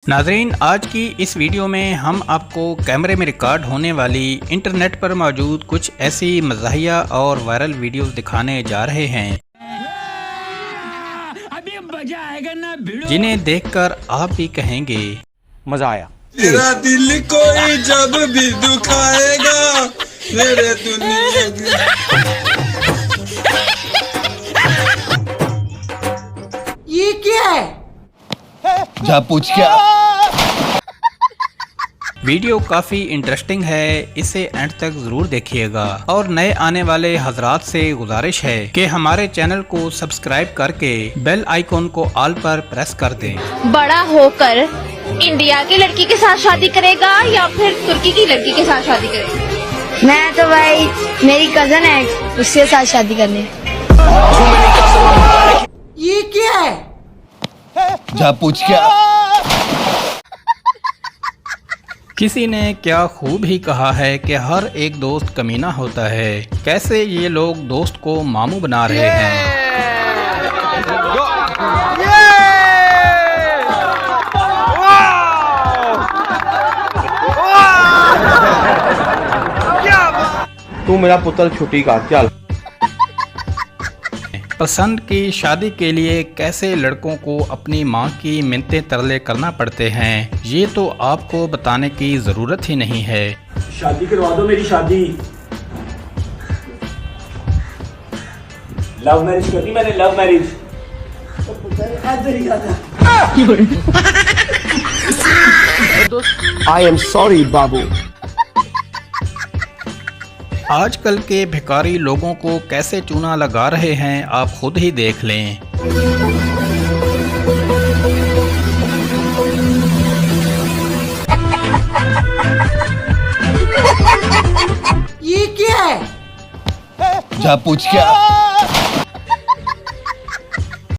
नाज़रीन, आज की इस वीडियो में हम आपको कैमरे में रिकॉर्ड होने वाली इंटरनेट पर मौजूद कुछ ऐसी मज़ाहिया और वायरल वीडियोस दिखाने जा रहे हैं जिन्हें देखकर आप भी कहेंगे मजा आया। तेरा दिल कोई जब भी दुखाएगा मेरे दुनिया ये क्या है? जा पूछ क्या। वीडियो काफ़ी इंटरेस्टिंग है, इसे एंड तक ज़रूर देखिएगा। और नए आने वाले हजरात से गुजारिश है कि हमारे चैनल को सब्सक्राइब करके बेल आइकॉन को ऑल पर प्रेस कर दें। बड़ा होकर इंडिया की लड़की के साथ शादी करेगा या फिर तुर्की की लड़की के साथ शादी करेगा? मैं तो भाई मेरी कजन है, उसके साथ शादी करनी। ये क्या है? जा पूछ क्या। किसी ने क्या खूब ही कहा है कि हर एक दोस्त कमीना होता है। कैसे ये लोग दोस्त को मामू बना रहे हैं। तू मेरा पुत्र छुट्टी का चल। पसंद की शादी के लिए कैसे लड़कों को अपनी माँ की मिन्नतें तरले करना पड़ते हैं, ये तो आपको बताने की ज़रूरत ही नहीं है। शादी करवा दो मेरी शादी। लव मैरिज करनी मैंने, love marriage. I am sorry बाबू। आजकल के भिखारी लोगों को कैसे चूना लगा रहे हैं, आप खुद ही देख लें। ये क्या है? जा पूछ क्या।